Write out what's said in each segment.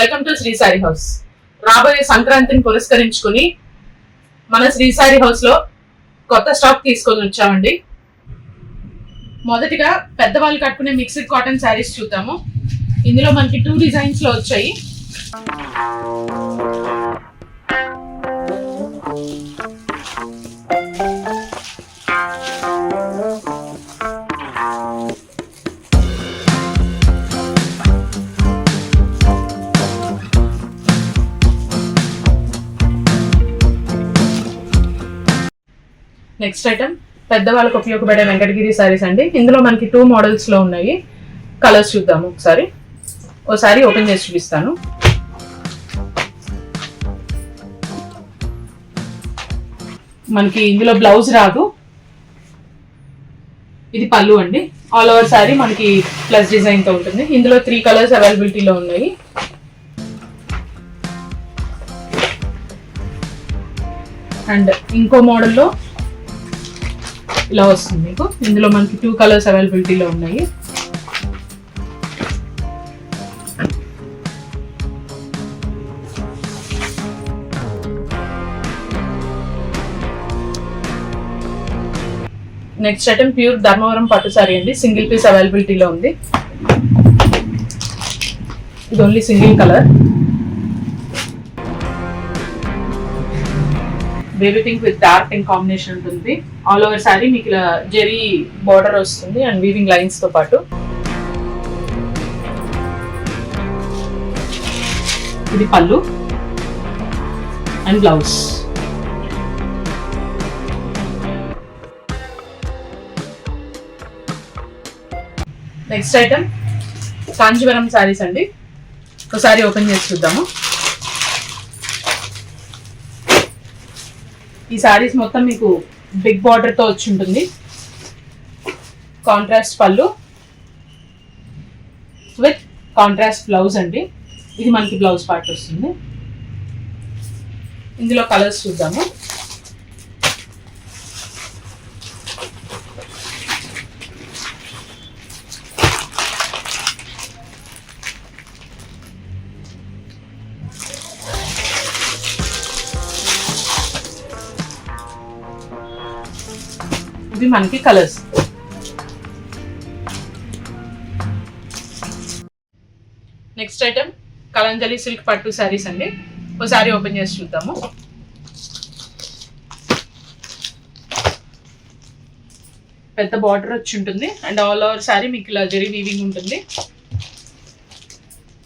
Welcome to Shri Sari House. రాబోయే సంక్రాంతిని పురస్కరించుకుని మన శ్రీ సారీ హౌస్ లో కొత్త స్టాక్ తీసుకొని వచ్చామండి. మొదటిగా పెద్దవాళ్ళు కట్టుకునే మిక్స్డ్ కాటన్ శారీస్ చూద్దాము. ఇందులో మనకి 2 డిజైన్స్ లో వచ్చాయి. నెక్స్ట్ ఐటమ్ పెద్దవాళ్ళకు ఉపయోగపడే వెంకటగిరి సారీస్ అండి. ఇందులో మనకి 2 మోడల్స్ లో ఉన్నాయి. కలర్స్ చూద్దాము. ఒకసారి ఓపెన్ చేసి చూపిస్తాను. మనకి ఇందులో బ్లౌజ్ రాదు. ఇది పళ్ళు అండి. ఆల్ ఓవర్ సారీ మనకి ప్లస్ డిజైన్ తో ఉంటుంది. ఇందులో 3 కలర్స్ అవైలబిలిటీలో ఉన్నాయి. అండ్ ఇంకో మోడల్లో ఇలా వస్తుంది మీకు. ఇందులో మనకి 2 కలర్స్ అవైలబిలిటీలో ఉన్నాయి. నెక్స్ట్ ఐటమ్ ప్యూర్ ధర్మవరం పట్టు సారీ అండి. సింగిల్ పీస్ అవైలబిలిటీలో ఉంది. ఇది only single colour. Baby pink with dark pink combination ఉంటుంది. ఆల్ ఓవర్ సారీ మీకు ఇలా జెరీ బార్డర్ వస్తుంది అండ్ వీవింగ్ లైన్స్ తో పాటు. ఇది పళ్ళు and blouse. Next item Kanjeevaram saris అండి. ఒకసారి ఓపెన్ చేసి చూద్దాము. ఈ శారీస్ మొత్తం మీకు బిగ్ బార్డర్ తో వచ్చి ఉంటుంది. కాంట్రాస్ట్ పళ్ళు విత్ కాంట్రాస్ట్ బ్లౌజ్ అండి. ఇది మనకి బ్లౌజ్ పార్ట్ వస్తుంది. ఇందులో కలర్స్ చూద్దాము. ఇవి మనకి colours. Next item Kalanjali silk పట్టు శారీస్ అండి. ఒకసారి ఓపెన్ చేసి చూద్దాము. పెద్ద బార్డర్ వచ్చి ఉంటుంది అండ్ ఆల్ ఓవర్ శారీ మీకు ఇలా జరీ వీవింగ్ ఉంటుంది.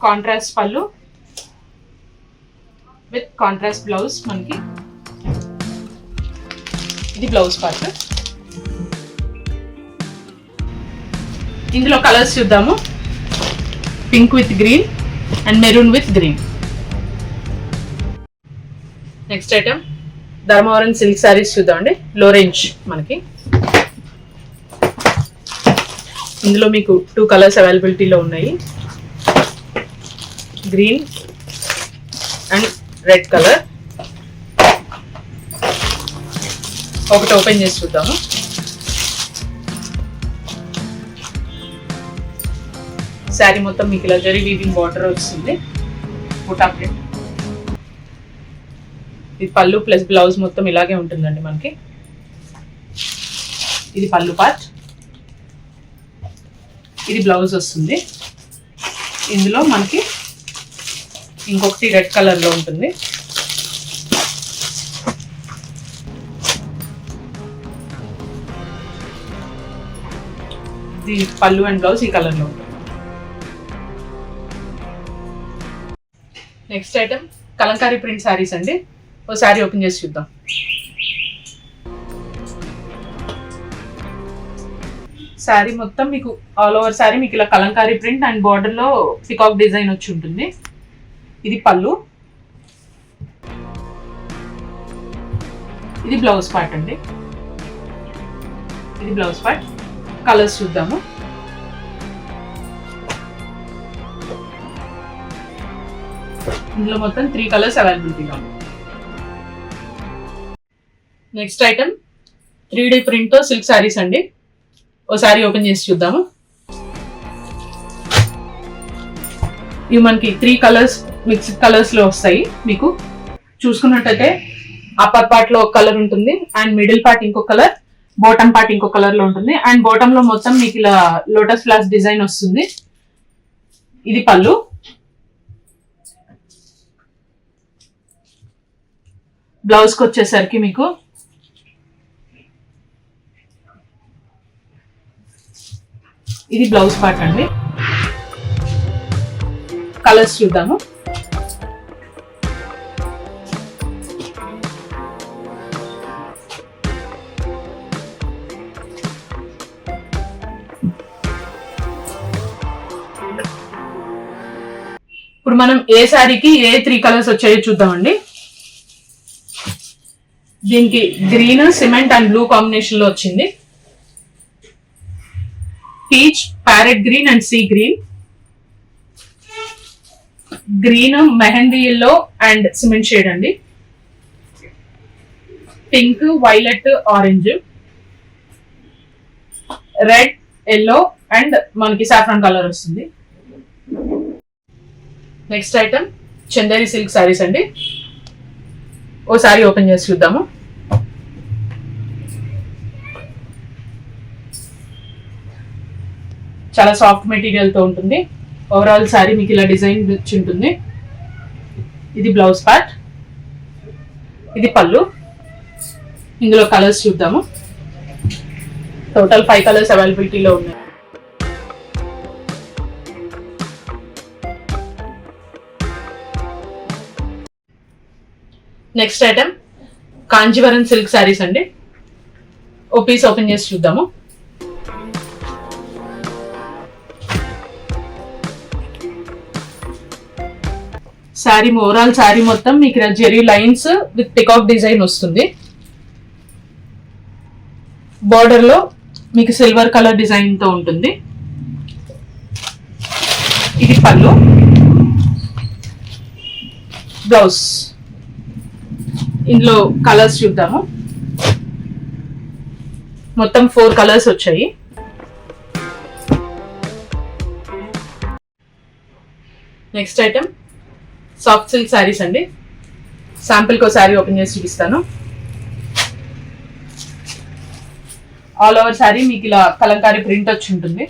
కాంట్రాస్ట్ పళ్ళు విత్ కాంట్రాస్ట్ బ్లౌజ్ మనకి. ఇది బ్లౌజ్ పార్ట్. ఇందులో కలర్స్ చూద్దాము. Pink with green and maroon with green. Next item Dharmavaram silk saris చూద్దామండి. లో రేంజ్ మనకి. ఇందులో మీకు 2 కలర్స్ అవైలబిలిటీలో ఉన్నాయి. Green and red colour. ఒకటి ఓపెన్ చేసి చూద్దాము. శారీ మొత్తం మీకు ఇలా జరీ వీవింగ్ బార్డర్ వస్తుంది. బుటా ప్రింట్. ఇది పళ్ళు ప్లస్ బ్లౌజ్ మొత్తం ఇలాగే ఉంటుందండి మనకి. ఇది పళ్ళు పార్ట్. ఇది బ్లౌజ్ వస్తుంది. ఇందులో మనకి ఇంకొకటి రెడ్ కలర్లో ఉంటుంది. ఇది పళ్ళు అండ్ బ్లౌజ్ ఈ కలర్లో ఉంటుంది. Next item Kalamkari print saris అండి. ఓ శారీ ఓపెన్ చేసి చూద్దాం. శారీ మొత్తం మీకు ఆల్ ఓవర్ శారీ మీకు ఇలా కలంకారీ ప్రింట్ అండ్ బార్డర్ లో పికాక్ డిజైన్ వచ్చి ఉంటుంది. ఇది పళ్ళు. ఇది బ్లౌజ్ పార్ట్ అండి. ఇది బ్లౌజ్ పార్ట్. కలర్స్ చూద్దాము. ఇందులో మొత్తం 3 కలర్స్ అవైలబిలిటీగా ఉంది. నెక్స్ట్ ఐటమ్ 3D ప్రింట్ తో సిల్క్ శారీస్ అండి. ఓసారి ఓపెన్ చేసి చూద్దాము. ఇవి మనకి 3 కలర్స్ మిక్స్డ్ కలర్స్ లో వస్తాయి. మీకు చూసుకున్నట్టయితే అప్పర్ పార్ట్ లో ఒక కలర్ ఉంటుంది అండ్ మిడిల్ పార్ట్ ఇంకో కలర్, బాటమ్ పార్ట్ ఇంకో కలర్ లో ఉంటుంది. అండ్ బాటమ్ లో మొత్తం మీకు ఇలా లోటస్ ఫ్లవర్స్ డిజైన్ వస్తుంది. ఇది పళ్ళు. బ్లౌజ్ కి వచ్చేసరికి మీకు ఇది బ్లౌజ్ పార్ట్ అండి. కలర్స్ చూద్దాము. ఇప్పుడు మనం ఏ శారీకి ఏ 3 కలర్స్ వచ్చాయో చూద్దామండి. దీనికి green, cement and blue combination లో వచ్చింది. Peach, parrot green and sea green, green, mehndi yellow and cement shade అండి, pink, violet, orange, red, yellow and మనకి సాఫ్రాన్ కలర్ వస్తుంది. Next item Chanderi silk saris అండి. ఓ శారీ ఓపెన్ చేసి చూద్దాము. చాలా సాఫ్ట్ మెటీరియల్ తో ఉంటుంది. ఓవరాల్ శారీ మీకు ఇలా డిజైన్ వచ్చి ఉంటుంది. ఇది బ్లౌజ్ పార్ట్, ఇది పళ్ళు. ఇందులో కలర్స్ చూద్దాము. టోటల్ 5 కలర్స్ అవైలబిలిటీలో ఉన్నాయి. Next item Kanjeevaram silk saris అండి. ఓ పీస్ ఓపెన్ చేసి చూద్దాము. శారీ ఓవరాల్ శారీ మొత్తం మీకు zari lines with peacock design వస్తుంది. బార్డర్ లో మీకు సిల్వర్ కలర్ డిజైన్ తో ఉంటుంది. ఇది పళ్ళు, బ్లౌజ్. ఇందులో కలర్స్ చూద్దాము. మొత్తం 4 కలర్స్ వచ్చాయి. Next item soft silk saris అండి. శాంపిల్ కో శారీ ఓపెన్ చేసి చూపిస్తాను. ఆల్ ఓవర్ శారీ మీకు ఇలా కలంకారీ ప్రింట్ వచ్చి ఉంటుంది.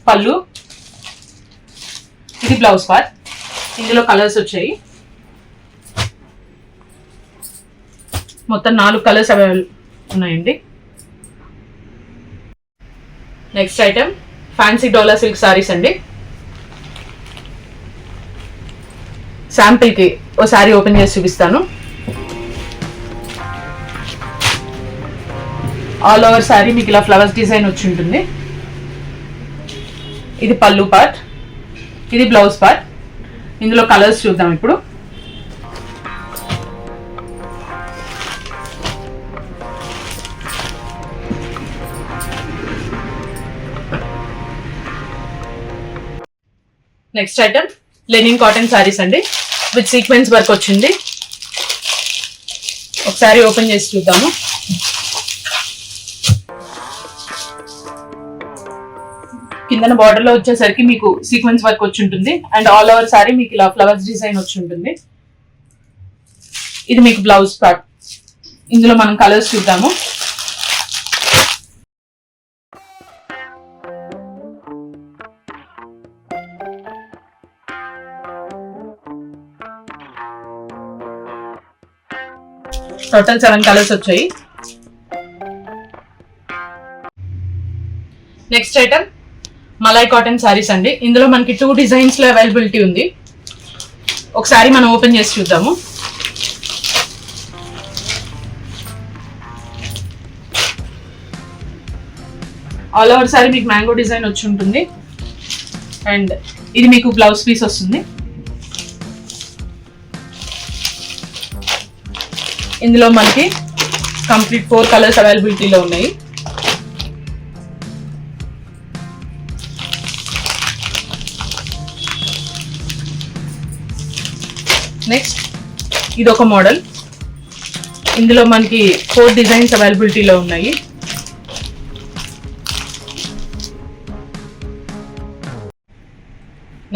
పళ్ళు, ఇది బ్లౌజ్ పార్ట్. ఇందులో కలర్స్ వచ్చాయి. మొత్తం 4 కలర్స్ అవైలబుల్ ఉన్నాయండి. నెక్స్ట్ ఐటమ్ ఫ్యాన్సీ డోలా సిల్క్ శారీస్ అండి. శాంపిల్ కి ఓ శారీ ఓపెన్ చేసి చూపిస్తాను. ఆల్ ఓవర్ శారీ మీకు ఇలా ఫ్లవర్స్ డిజైన్ వచ్చి ఉంటుంది. ఇది పళ్ళు పార్ట్, ఇది బ్లౌజ్ పార్ట్. ఇందులో కలర్స్ చూద్దాం ఇప్పుడు. Next item linen cotton saris అండి విత్ సీక్వెన్స్ వర్క్ వచ్చింది. ఒకసారి ఓపెన్ చేసి చూద్దాము. కిందన బార్డర్ లో వచ్చేసరికి మీకు సీక్వెన్స్ వర్క్ వచ్చి ఉంటుంది. అండ్ ఆల్ ఓవర్ శారీ మీకు ఇలా ఫ్లవర్స్ డిజైన్ వచ్చి ఉంటుంది. ఇది మీకు బ్లౌజ్ పార్ట్. ఇందులో మనం కలర్స్ చూద్దాము. టోటల్ 7 కలర్స్ వచ్చాయి. Next item malai cotton saris అండి. ఇందులో మనకి 2 డిజైన్స్ లో అవైలబిలిటీ ఉంది. ఒకసారి మనం ఓపెన్ చేసి చూద్దాము. ఆల్ ఓవర్ శారీ మీకు మ్యాంగో డిజైన్ వచ్చి ఉంటుంది. అండ్ ఇది మీకు బ్లౌజ్ పీస్ వస్తుంది. ఇందులో మనకి కంప్లీట్ 4 కలర్స్ అవైలబిలిటీలో ఉన్నాయి. నెక్స్ట్ ఇది ఒక మోడల్. ఇందులో మనకి 4 డిజైన్స్ అవైలబిలిటీలో ఉన్నాయి.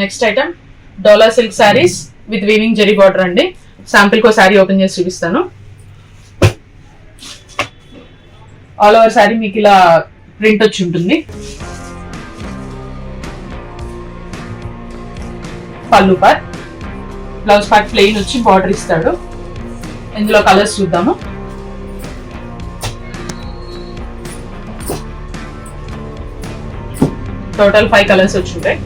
Next item dola silk saris with weaving zari border అండి. శాంపిల్ కో శారీ ఓపెన్ చేసి చూపిస్తాను. ఆల్ ఓవర్ శారీ మీకు ఇలా ప్రింట్ వచ్చి ఉంటుంది. పళ్ళు పార్ట్, బ్లౌజ్ పార్ట్ ప్లెయిన్ వచ్చి బార్డర్ ఇస్తాడు. ఇందులో కలర్స్ చూద్దాము. టోటల్ 5 కలర్స్ వచ్చి ఉంటాయి.